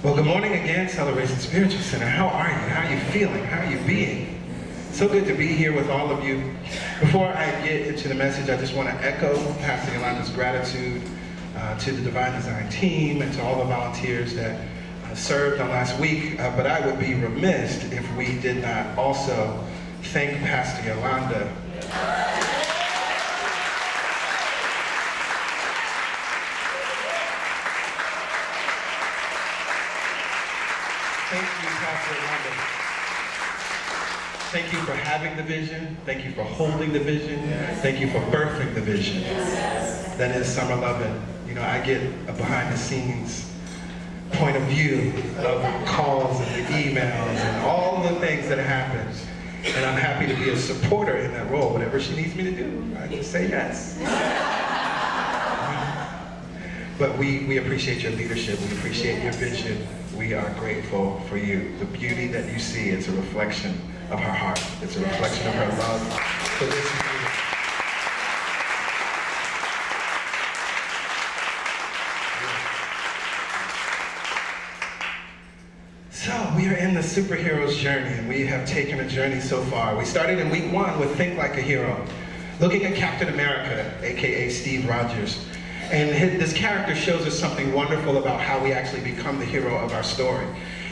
Well, good morning again, Celebration Spiritual Center. How are you? How are you feeling? How are you being? So good to be here with all of you. Before I get into the message, I just want to echo Pastor Yolanda's gratitude to the Divine Design team and to all the volunteers that served on last week. But I would be remiss if we did not also thank Pastor Yolanda. Thank you, Pastor Yolanda. Thank you for having the vision. Thank you for holding the vision. Thank you for birthing the vision. That is Summer Lovin'. You know, I get a behind the scenes point of view of calls and the emails and all the things that happen. And I'm happy to be a supporter in that role. Whatever she needs me to do, I just say yes. But we appreciate your leadership. We appreciate your vision. We are grateful for you. The beauty that you see, it's a reflection of her heart. It's a reflection of her love for this community. So we are in the superhero's journey, and we have taken a journey so far. We started in week 1 with Think Like a Hero, looking at Captain America, aka Steve Rogers. And this character shows us something wonderful about how we actually become the hero of our story.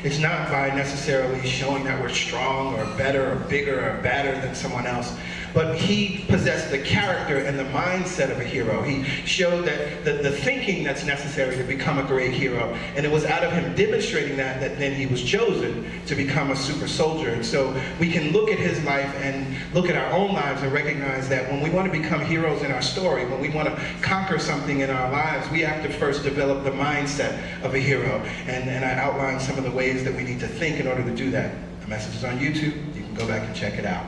It's not by necessarily showing that we're strong or better or bigger or badder than someone else, but he possessed the character and the mindset of a hero. He showed that the thinking that's necessary to become a great hero, and it was out of him demonstrating that then he was chosen to become a super soldier. And so we can look at his life and look at our own lives and recognize that when we want to become heroes in our story, when we want to conquer something in our lives, we have to first develop the mindset of a hero. And I outlined some of the ways that we need to think in order to do that. The message is on YouTube. You can go back and check it out.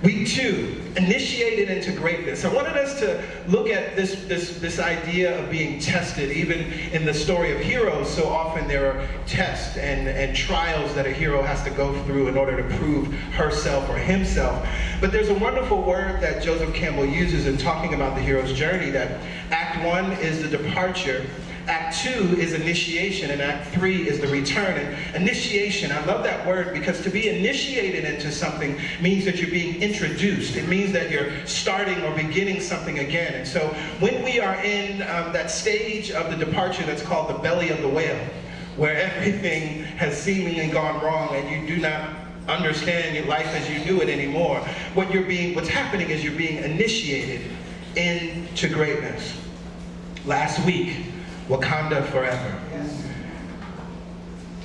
Week 2, initiated into greatness. I wanted us to look at this idea of being tested. Even in the story of heroes, so often there are tests and trials that a hero has to go through in order to prove herself or himself. But there's a wonderful word that Joseph Campbell uses in talking about the hero's journey, that Act 1 is the departure, Act 2 is initiation, and Act 3 is the return. And initiation, I love that word, because to be initiated into something means that you're being introduced. It means that you're starting or beginning something again. And so when we are in that stage of the departure that's called the belly of the whale, where everything has seemingly gone wrong and you do not understand your life as you knew it anymore, what's happening is you're being initiated into greatness. Last week, Wakanda Forever.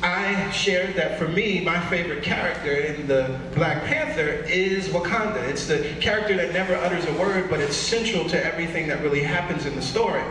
I shared that for me, my favorite character in the Black Panther is Wakanda. It's the character that never utters a word, but it's central to everything that really happens in the story.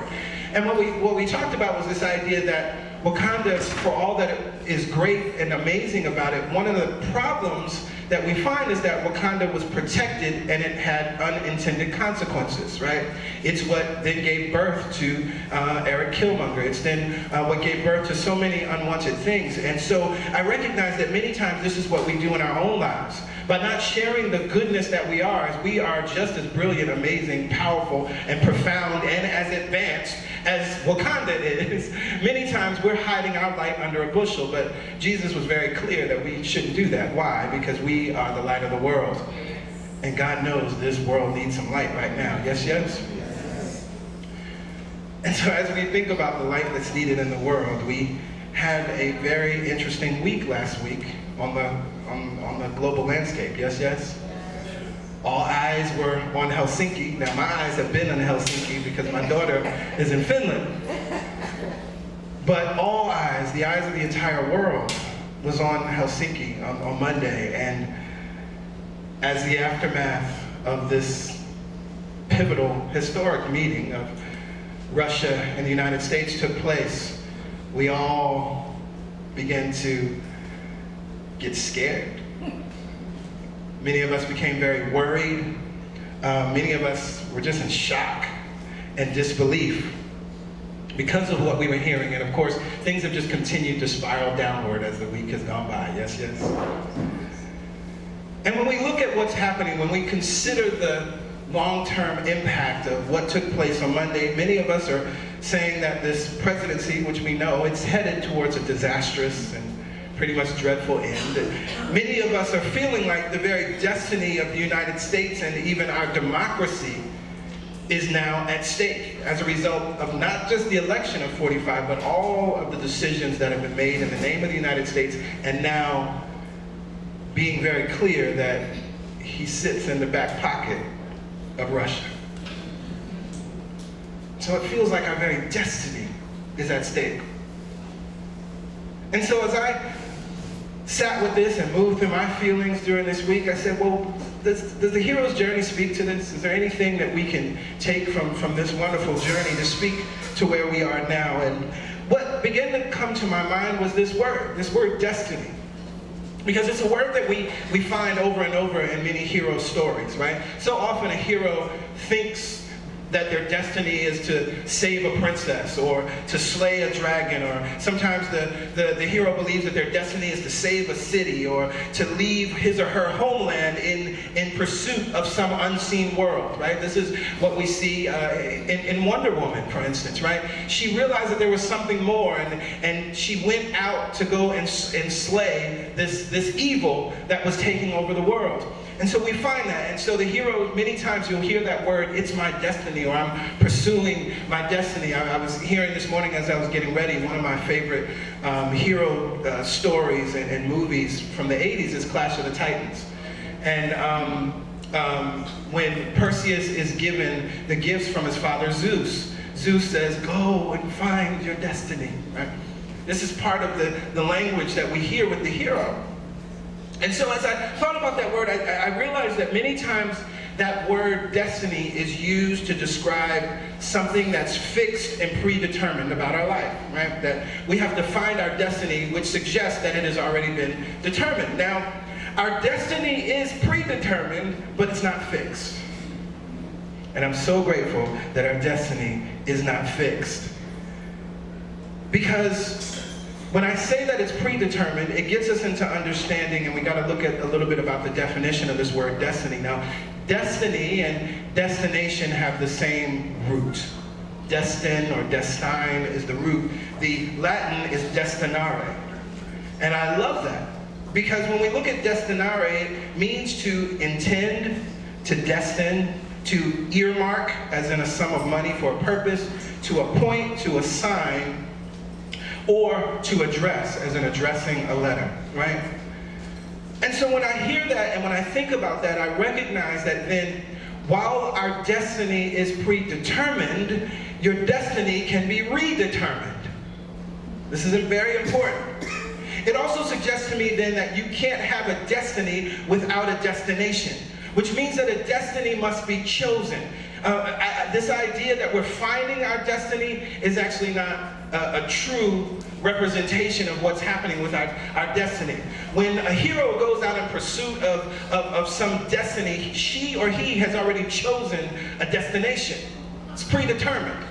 And what we talked about was this idea that Wakanda, for all that it is great and amazing about it, one of the problems that we find is that Wakanda was protected and it had unintended consequences, right? It's what then gave birth to Eric Killmonger. It's then what gave birth to so many unwanted things. And so I recognize that many times this is what we do in our own lives. By not sharing the goodness that we are just as brilliant, amazing, powerful, and profound, and as advanced as Wakanda is. Many times we're hiding our light under a bushel, but Jesus was very clear that we shouldn't do that. Why? Because we are the light of the world. And God knows this world needs some light right now. Yes, yes? And so as we think about the light that's needed in the world, we had a very interesting week last week on the global landscape. Yes, yes? All eyes were on Helsinki. Now my eyes have been on Helsinki because my daughter is in Finland. But all eyes, the eyes of the entire world, was on Helsinki on Monday. And as the aftermath of this pivotal, historic meeting of Russia and the United States took place, we all began to get scared. Many of us became very worried. Many of us were just in shock and disbelief because of what we were hearing. And of course, things have just continued to spiral downward as the week has gone by. Yes, yes? And when we look at what's happening, when we consider the long-term impact of what took place on Monday. Many of us are saying that this presidency, which we know, it's headed towards a disastrous and pretty much dreadful end. Many of us are feeling like the very destiny of the United States and even our democracy is now at stake as a result of not just the election of 45, but all of the decisions that have been made in the name of the United States, and now being very clear that he sits in the back pocket of Russia. So it feels like our very destiny is at stake. And so as I sat with this and moved through my feelings during this week, I said, well, does the hero's journey speak to this? Is there anything that we can take from this wonderful journey to speak to where we are now? And what began to come to my mind was this word destiny. Because it's a word that we find over and over in many hero stories, right? So often a hero thinks that their destiny is to save a princess or to slay a dragon, or sometimes the hero believes that their destiny is to save a city or to leave his or her homeland in pursuit of some unseen world, right? This is what we see in Wonder Woman, for instance, right? She realized that there was something more, and she went out to go and slay this evil that was taking over the world. And so we find that, and so the hero, many times you'll hear that word, it's my destiny, or I'm pursuing my destiny. I was hearing this morning as I was getting ready, one of my favorite hero stories and movies from the 80s is Clash of the Titans. And when Perseus is given the gifts from his father Zeus, Zeus says, go and find your destiny, right? This is part of the language that we hear with the hero. And so as I thought about that word, I realized that many times that word destiny is used to describe something that's fixed and predetermined about our life, right? That we have to find our destiny, which suggests that it has already been determined. Now, our destiny is predetermined, but it's not fixed. And I'm so grateful that our destiny is not fixed. Because when I say that it's predetermined, it gets us into understanding, and we got to look at a little bit about the definition of this word destiny. Now, destiny and destination have the same root. Destin or destine is the root. The Latin is destinare. And I love that, because when we look at destinare, it means to intend, to destine, to earmark, as in a sum of money for a purpose, to appoint, to assign, or to address, as in addressing a letter, right? And so when I hear that and when I think about that, I recognize that then while our destiny is predetermined, your destiny can be redetermined. This is very important. It also suggests to me then that you can't have a destiny without a destination, which means that a destiny must be chosen. This idea that we're finding our destiny is actually not a true representation of what's happening with our destiny. When a hero goes out in pursuit of some destiny, she or he has already chosen a destination. It's predetermined.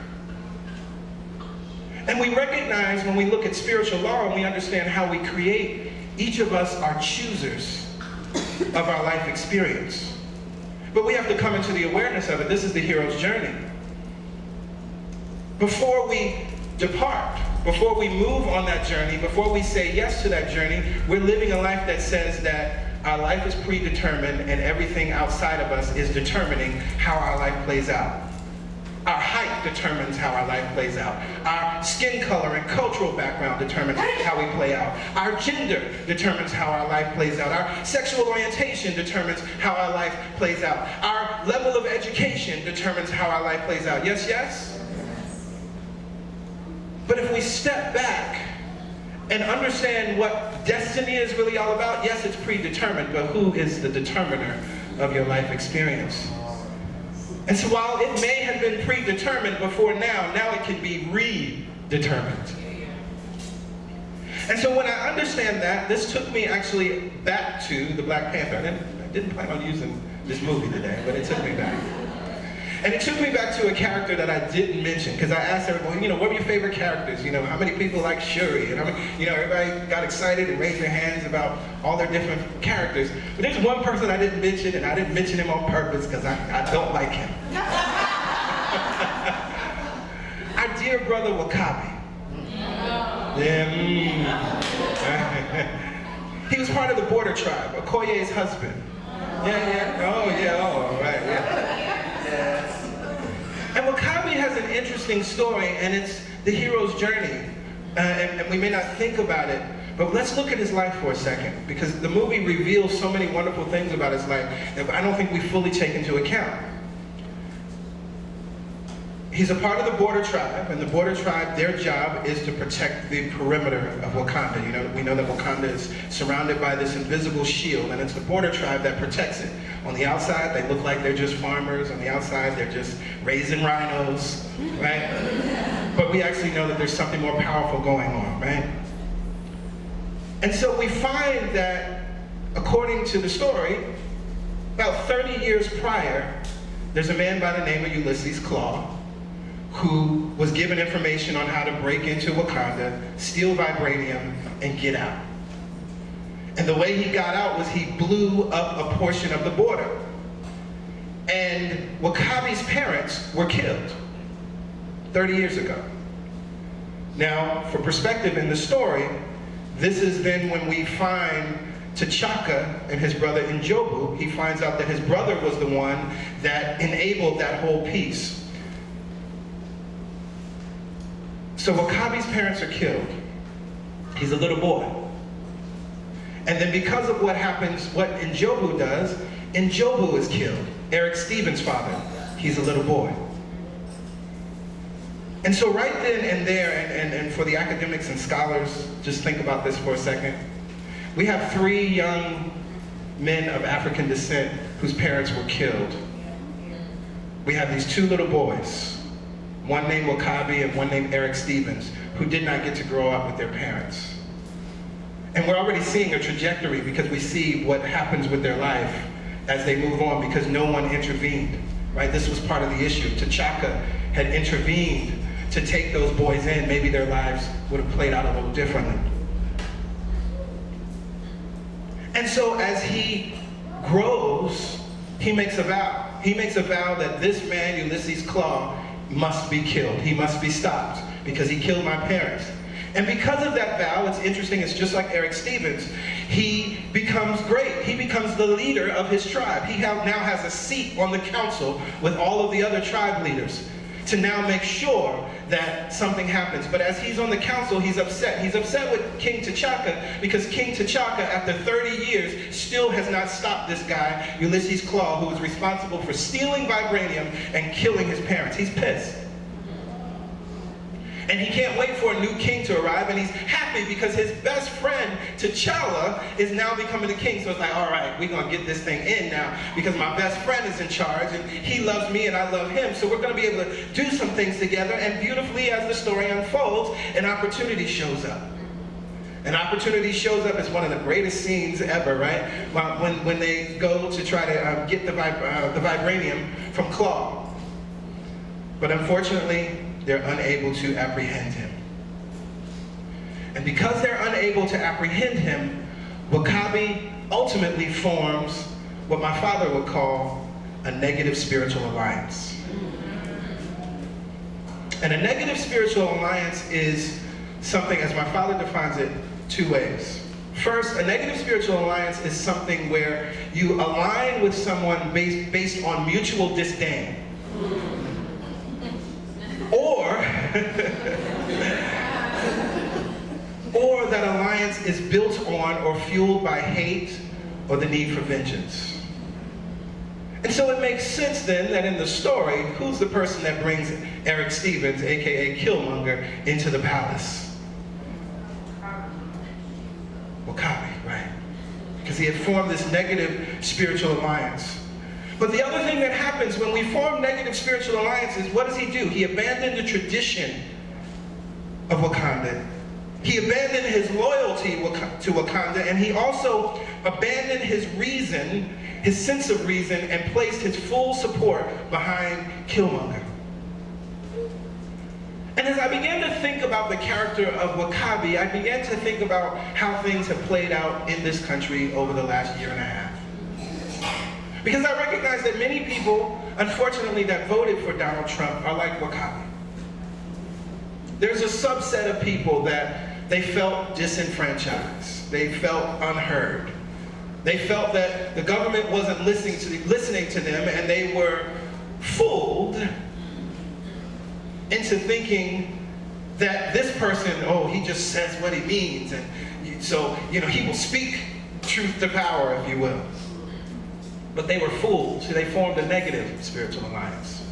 And we recognize when we look at spiritual law and we understand how we create, each of us are choosers of our life experience. But we have to come into the awareness of it. This is the hero's journey. Before we depart, before we move on that journey, before we say yes to that journey, we're living a life that says that our life is predetermined and everything outside of us is determining how our life plays out. Our height determines how our life plays out. Our skin color and cultural background determines how we play out. Our gender determines how our life plays out. Our sexual orientation determines how our life plays out. Our level of education determines how our life plays out. Yes, yes? But if we step back and understand what destiny is really all about, yes, it's predetermined, but who is the determiner of your life experience? And so while it may have been predetermined before now it can be redetermined. And so when I understand that, this took me actually back to the Black Panther. I didn't plan on using this movie today, but it took me back. And it took me back to a character that I didn't mention, because I asked everyone, what were your favorite characters? How many people like Shuri? And everybody got excited and raised their hands about all their different characters. But there's one person I didn't mention, and I didn't mention him on purpose because I don't like him. Our dear brother Wakabi. He was part of the border tribe, Okoye's husband. All right, Yes. And Wakabi has an interesting story, and it's the hero's journey. And we may not think about it, but let's look at his life for a second, because the movie reveals so many wonderful things about his life that I don't think we fully take into account. He's a part of the border tribe, and the border tribe, their job is to protect the perimeter of Wakanda. We know that Wakanda is surrounded by this invisible shield, and it's the border tribe that protects it. On the outside, they look like they're just farmers. On the outside, they're just raising rhinos, right? But we actually know that there's something more powerful going on, right? And so we find that, according to the story, about 30 years prior, there's a man by the name of Ulysses Claw, who was given information on how to break into Wakanda, steal vibranium, and get out. And the way he got out was he blew up a portion of the border. And Wakabi's parents were killed 30 years ago. Now, for perspective in the story, this is then when we find T'Chaka and his brother Njobu. He finds out that his brother was the one that enabled that whole piece. So Wakabi's parents are killed. He's a little boy. And then because of what happens, what Njobu does, Njobu is killed. Eric Stevens' father, he's a little boy. And so right then and there, and for the academics and scholars, just think about this for a second. We have 3 young men of African descent whose parents were killed. We have these 2 little boys, one named Wakabi and one named Eric Stevens, who did not get to grow up with their parents. And we're already seeing a trajectory because we see what happens with their life as they move on because no one intervened, right? This was part of the issue. T'Chaka had intervened to take those boys in. Maybe their lives would have played out a little differently. And so as he grows, he makes a vow. He makes a vow that this man, Ulysses Claw, must be killed. He must be stopped because he killed my parents. And because of that vow, it's interesting, it's just like Eric Stevens, he becomes great. He becomes the leader of his tribe. He now has a seat on the council with all of the other tribe leaders to now make sure that something happens. But as he's on the council, he's upset. He's upset with King T'Chaka because King T'Chaka, after 30 years, still has not stopped this guy, Ulysses Claw, who was responsible for stealing vibranium and killing his parents. He's pissed. And he can't wait for a new king to arrive, and he's happy because his best friend, T'Challa, is now becoming the king. So it's like, all right, we're gonna get this thing in now because my best friend is in charge, and he loves me and I love him. So we're gonna be able to do some things together, and beautifully as the story unfolds, an opportunity shows up. An opportunity shows up is one of the greatest scenes ever, right? When they go to try to get the vibranium from Claw. But unfortunately, they're unable to apprehend him. And because they're unable to apprehend him, Wakabi ultimately forms what my father would call a negative spiritual alliance. And a negative spiritual alliance is something, as my father defines it, 2 ways. First, a negative spiritual alliance is something where you align with someone based on mutual disdain. Or that alliance is built on or fueled by hate or the need for vengeance. And so it makes sense then that in the story, who's the person that brings Eric Stevens, aka Killmonger, into the palace? Wakabi, right? Because he had formed this negative spiritual alliance. But the other thing that happens when we form negative spiritual alliances, what does he do? He abandoned the tradition of Wakanda, He abandoned his loyalty to Wakanda, and he also abandoned his reason, his sense of reason, and placed his full support behind Killmonger. And as I began to think about the character of W'Kabi, I began to think about how things have played out in this country over the last year and a half. Because I recognize that many people, unfortunately, that voted for Donald Trump are like W'Kabi. There's a subset of people that they felt disenfranchised. They felt unheard. They felt that the government wasn't listening to them, and they were fooled into thinking that this person, oh, he just says what he means, and so, you know, he will speak truth to power, if you will. But they were fooled, so they formed a negative spiritual alliance.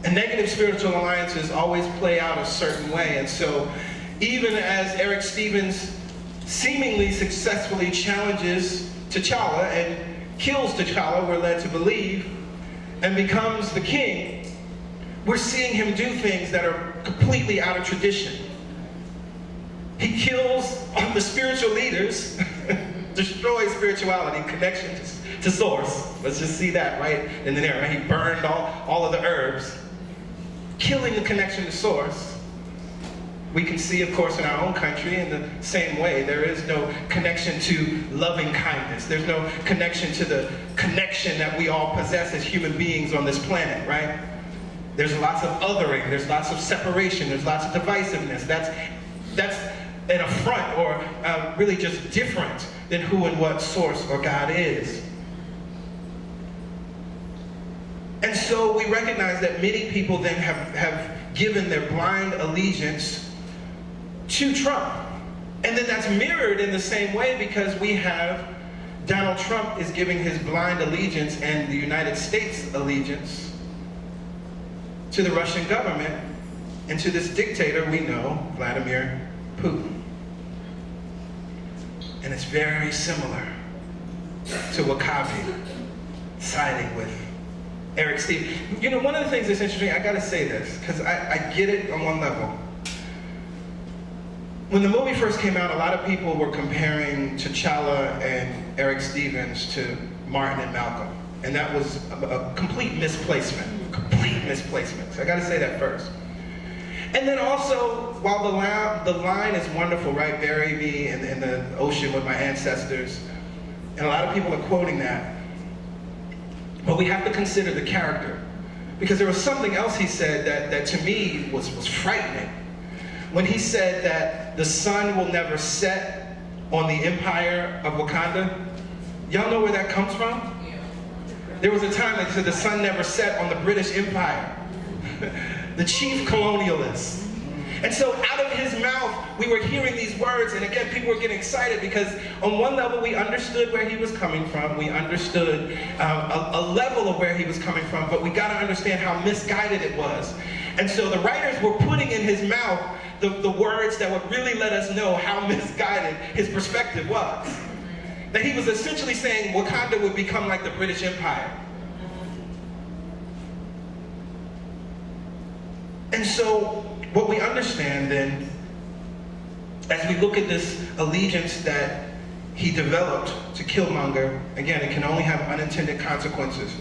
And negative spiritual alliances always play out a certain way, and so even as Eric Stevens seemingly successfully challenges T'Challa and kills T'Challa, we're led to believe, and becomes the king, we're seeing him do things that are completely out of tradition. He kills the spiritual leaders, destroys spirituality, connection to source. Let's just see that right in the narrative. Right? He burned all of the herbs, killing the connection to source. We can see, of course, in our own country in the same way. There is no connection to loving kindness. There's no connection to the connection that we all possess as human beings on this planet, right? There's lots of othering, there's lots of separation, there's lots of divisiveness. That's an affront, or really just different than who and what source or God is. And so we recognize that many people then have given their blind allegiance to Trump. And then that's mirrored in the same way, because we have Donald Trump is giving his blind allegiance and the United States allegiance to the Russian government and to this dictator we know, Vladimir Putin. And it's very similar to W'Kabi siding with Eric Stevens. You know, one of the things that's interesting, I gotta say this, because I get it on one level. When the movie first came out, a lot of people were comparing T'Challa and Eric Stevens to Martin and Malcolm. And that was a complete misplacement. So I gotta say that first. And then also, while the line is wonderful, right? Bury me in the ocean with my ancestors. And a lot of people are quoting that. But we have to consider the character. Because there was something else he said that to me was frightening. When he said that the sun will never set on the empire of Wakanda. Y'all know where that comes from? There was a time that said the sun never set on the British Empire. The chief colonialists. And so out of his mouth, we were hearing these words, and again, people were getting excited because on one level, we understood where he was coming from. We understood a level of where he was coming from, but we gotta understand how misguided it was. And so the writers were putting in his mouth the words that would really let us know how misguided his perspective was. That he was essentially saying Wakanda would become like the British Empire. And so what we understand then, as we look at this allegiance that he developed to Killmonger, again, it can only have unintended consequences.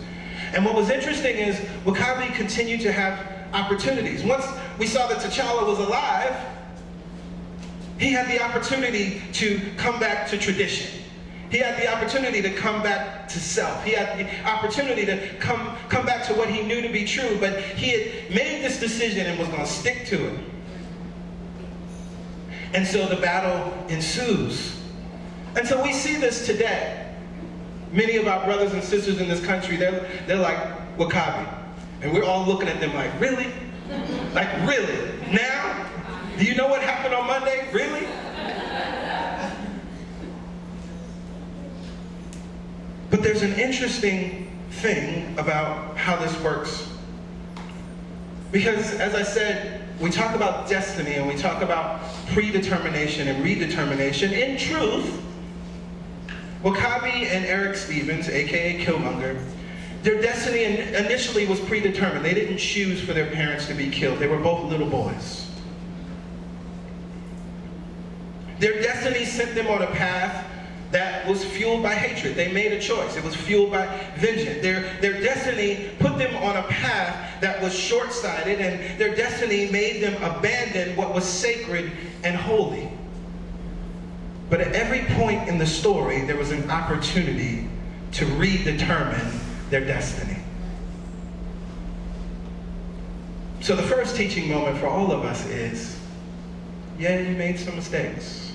And what was interesting is W'Kabi continued to have opportunities. Once we saw that T'Challa was alive, he had the opportunity to come back to tradition. He had the opportunity to come back to self. He had the opportunity to come back to what he knew to be true, but he had made this decision and was going to stick to it. And so the battle ensues. And so we see this today. Many of our brothers and sisters in this country, they're like W'Kabi. And we're all looking at them like, really? Like, really? Now? Do you know what happened on Monday? Really? But there's an interesting thing about how this works. Because, as I said, we talk about destiny and we talk about predetermination and redetermination. In truth, W'Kabi and Eric Stevens, aka Killmonger, their destiny initially was predetermined. They didn't choose for their parents to be killed. They were both little boys. Their destiny sent them on a path that was fueled by hatred. They made a choice. It was fueled by vengeance. Their destiny put them on a path that was short-sighted, and their destiny made them abandon what was sacred and holy. But at every point in the story, there was an opportunity to redetermine their destiny. So the first teaching moment for all of us is, yeah, you made some mistakes.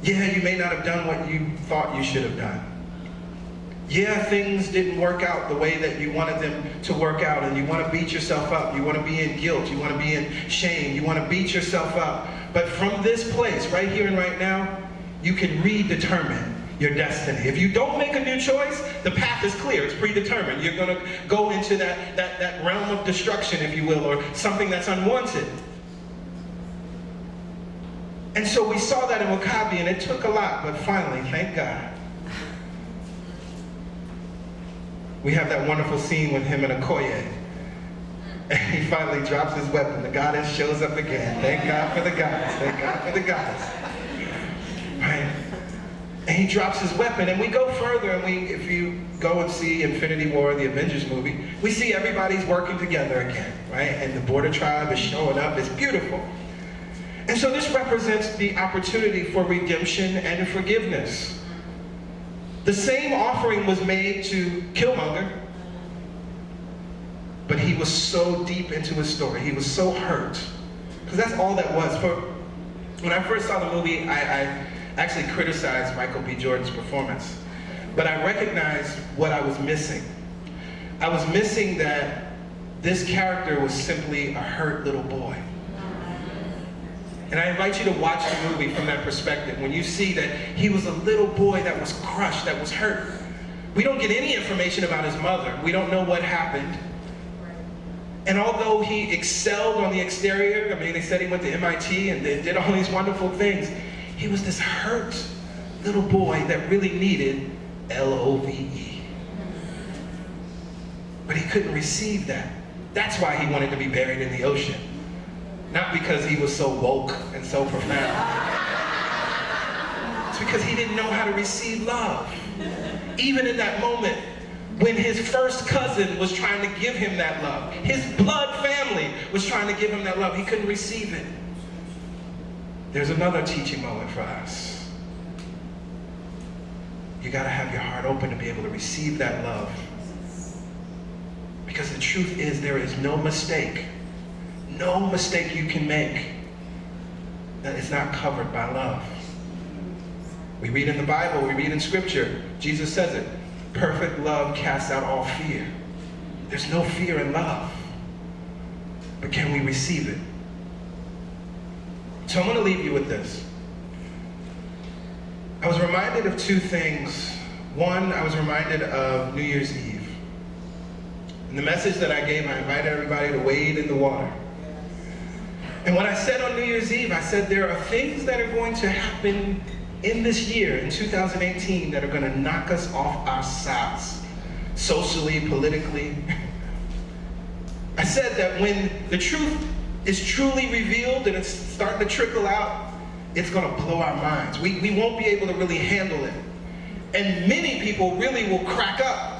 Yeah, you may not have done what you thought you should have done. Yeah, things didn't work out the way that you wanted them to work out, and you want to beat yourself up. You want to be in guilt. You want to be in shame. You want to beat yourself up. But from this place, right here and right now, you can redetermine your destiny. If you don't make a new choice, the path is clear. It's predetermined. You're going to go into that realm of destruction, if you will, or something that's unwanted. And so we saw that in Wakabi, and it took a lot, but finally, thank God, we have that wonderful scene with him and Okoye. And he finally drops his weapon. The goddess shows up again. Thank God for the goddess. Thank God for the goddess. Right? And he drops his weapon, and we go further, and if you go and see Infinity War, the Avengers movie, we see everybody's working together again, right? And the border tribe is showing up. It's beautiful. And so this represents the opportunity for redemption and forgiveness. The same offering was made to Killmonger, but he was so deep into his story. He was so hurt. Because that's all that was. When I first saw the movie, I actually criticized Michael B. Jordan's performance. But I recognized what I was missing. I was missing that this character was simply a hurt little boy. And I invite you to watch the movie from that perspective. When you see that he was a little boy that was crushed, that was hurt. We don't get any information about his mother. We don't know what happened. And although he excelled on the exterior, I mean, they said he went to MIT and they did all these wonderful things, he was this hurt little boy that really needed L-O-V-E. But he couldn't receive that. That's why he wanted to be buried in the ocean. Not because he was so woke and so profound. It's because he didn't know how to receive love. Even in that moment, when his first cousin was trying to give him that love, his blood family was trying to give him that love, he couldn't receive it. There's another teaching moment for us. You gotta have your heart open to be able to receive that love. Because the truth is, there is no mistake you can make that is not covered by love. We read in the Bible, we read in Scripture, Jesus says it, perfect love casts out all fear. There's no fear in love. But can we receive it? So I'm going to leave you with this. I was reminded of two things. One, I was reminded of New Year's Eve. In the message that I gave, I invited everybody to wade in the water. And what I said on New Year's Eve, I said there are things that are going to happen in this year, in 2018, that are going to knock us off our socks, socially, politically. I said that when the truth is truly revealed and it's starting to trickle out, it's going to blow our minds. We won't be able to really handle it. And many people really will crack up.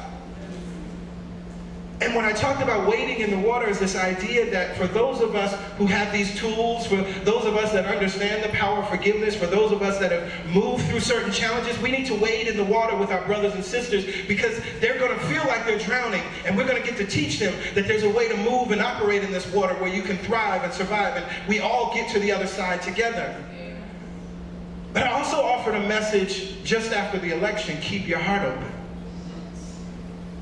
And when I talked about wading in the water, is this idea that for those of us who have these tools, for those of us that understand the power of forgiveness, for those of us that have moved through certain challenges, we need to wade in the water with our brothers and sisters, because they're going to feel like they're drowning, and we're going to get to teach them that there's a way to move and operate in this water where you can thrive and survive, and we all get to the other side together. But I also offered a message just after the election: keep your heart open.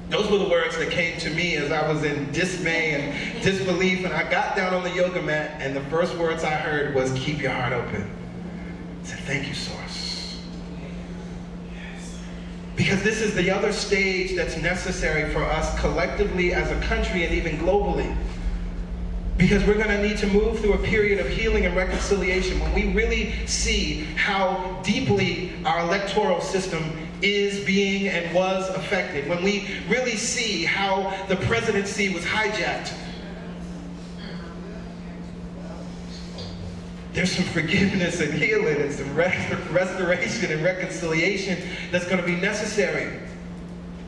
Those were the words that came to me as I was in dismay and disbelief, and I got down on the yoga mat, and the first words I heard was, keep your heart open. I said, thank you, Source. Because this is the other stage that's necessary for us collectively as a country and even globally. Because we're going to need to move through a period of healing and reconciliation when we really see how deeply our electoral system is being and was affected. When we really see how the presidency was hijacked. there's some forgiveness and healing and some restoration and reconciliation that's going to be necessary.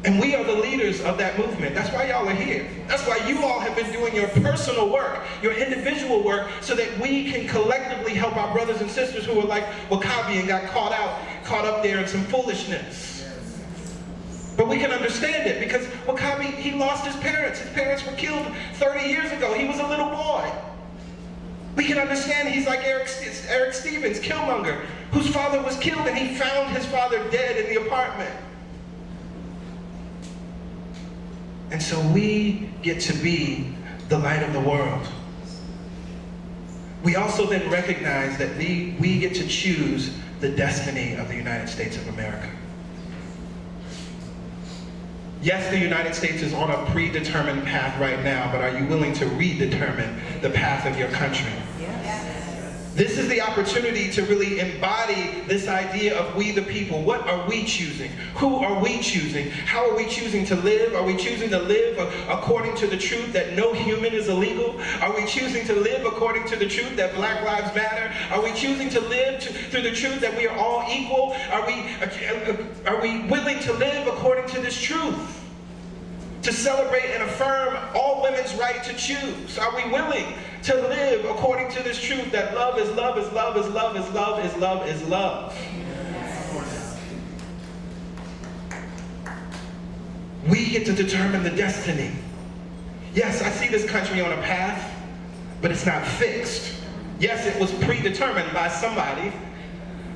And we are the leaders of that movement. That's why y'all are here. That's why you all have been doing your personal work, your individual work, so that we can collectively help our brothers and sisters who are like Wakabi and got caught up there in some foolishness. But we can understand it because Wakabi, he lost his parents. His parents were killed 30 years ago. He was a little boy. We can understand he's like Eric Stevens, Killmonger, whose father was killed and he found his father dead in the apartment. And so we get to be the light of the world. We also then recognize that we get to choose the destiny of the United States of America. Yes, the United States is on a predetermined path right now, but are you willing to redetermine the path of your country? This is the opportunity to really embody this idea of we the people. What are we choosing? Who are we choosing? How are we choosing to live? Are we choosing to live according to the truth that no human is illegal? Are we choosing to live according to the truth that Black Lives Matter? Are we choosing to live through the truth that we are all equal? Are we willing to live according to this truth? To celebrate and affirm all women's right to choose? Are we willing to live according to this truth that love is love is love is love is love is love is love? We get to determine the destiny. Yes, I see this country on a path, but it's not fixed. Yes, it was predetermined by somebody,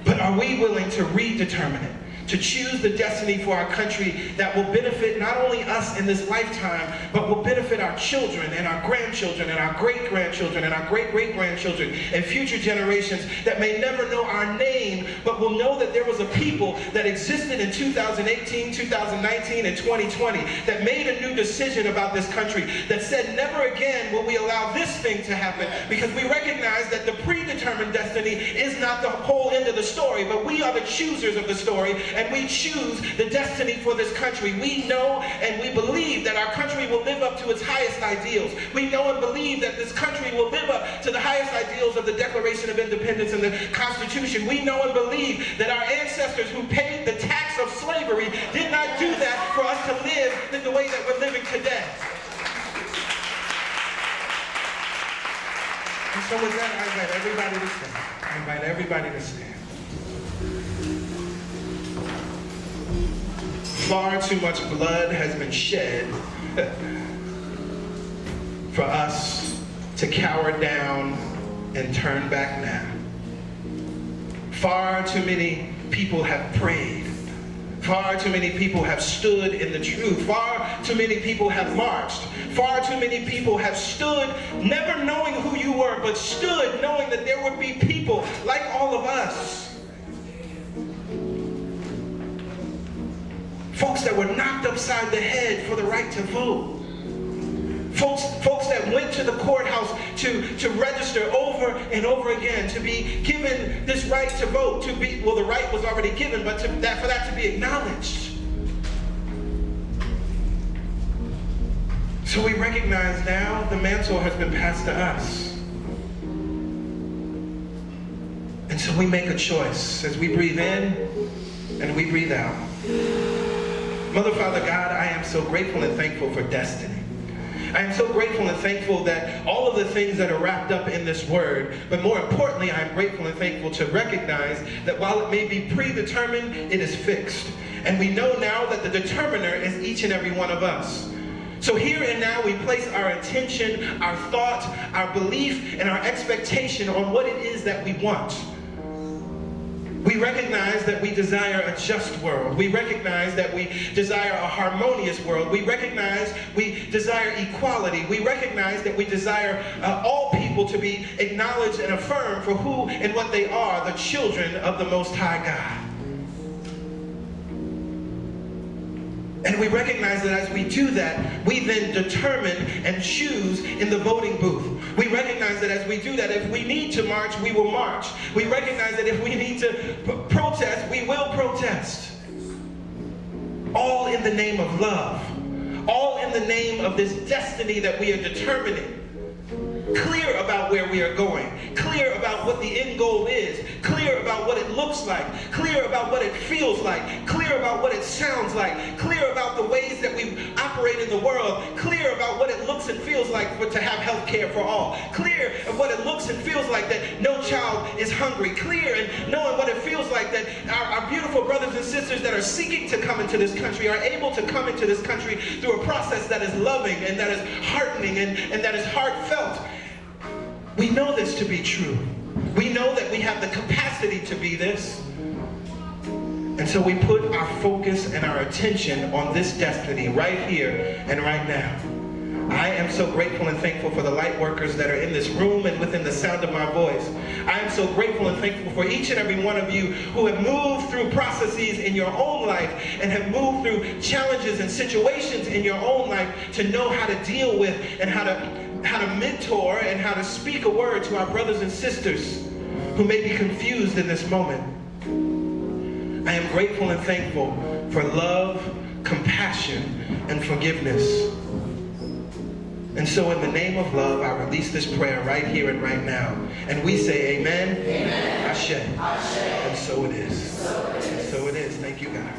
but are we willing to redetermine it? To choose the destiny for our country that will benefit not only us in this lifetime, but will benefit our children and our grandchildren and our great-grandchildren and our great-great-grandchildren and future generations that may never know our name, but will know that there was a people that existed in 2018, 2019, and 2020 that made a new decision about this country, that said never again will we allow this thing to happen, because we recognize that the predetermined destiny is not the whole end of the story, but we are the choosers of the story. And we choose the destiny for this country. We know and we believe that our country will live up to its highest ideals. We know and believe that this country will live up to the highest ideals of the Declaration of Independence and the Constitution. We know and believe that our ancestors who paid the tax of slavery did not do that for us to live in the way that we're living today. And so with that, I invite everybody to stand. I invite everybody to stand. Far too much blood has been shed for us to cower down and turn back now. Far too many people have prayed. Far too many people have stood in the truth. Far too many people have marched. Far too many people have stood never knowing who you were, but stood knowing that there would be people like all of us. Folks that were knocked upside the head for the right to vote. Folks that went to the courthouse to register over and over again, to be given this right to vote, well, the right was already given, but for that to be acknowledged. So we recognize now the mantle has been passed to us. And so we make a choice as we breathe in and we breathe out. Mother, Father, God, I am so grateful and thankful for destiny. I am so grateful and thankful that all of the things that are wrapped up in this word, but more importantly, I am grateful and thankful to recognize that while it may be predetermined, it is fixed. And we know now that the determiner is each and every one of us. So here and now we place our attention, our thought, our belief, and our expectation on what it is that we want. We recognize that we desire a just world. We recognize that we desire a harmonious world. We recognize we desire equality. We recognize that we desire all people to be acknowledged and affirmed for who and what they are, the children of the Most High God. And we recognize that as we do that, we then determine and choose in the voting booth. We recognize that as we do that, if we need to march, we will march. We recognize that if we need to protest, we will protest. All in the name of love. All in the name of this destiny that we are determining. clear about where we are going, clear about what the end goal is, clear about what it looks like, clear about what it feels like, clear about what it sounds like, clear about the ways that we operate in the world, clear about what it looks and feels like to have health care for all, clear of what it looks and feels like that no child is hungry, clear and knowing what it feels like that our beautiful brothers and sisters that are seeking to come into this country are able to come into this country through a process that is loving and that is heartening and that is heartfelt. We know this to be true. We know that we have the capacity to be this. And so we put our focus and our attention on this destiny right here and right now. I am so grateful and thankful for the light workers that are in this room and within the sound of my voice. I am so grateful and thankful for each and every one of you who have moved through processes in your own life and have moved through challenges and situations in your own life to know how to deal with and how to mentor and how to speak a word to our brothers and sisters who may be confused in this moment. I am grateful and thankful for love, compassion, and forgiveness. And so in the name of love, I release this prayer right here and right now. And we say amen, amen. Ashe. And so it is. So it is. Thank you, God.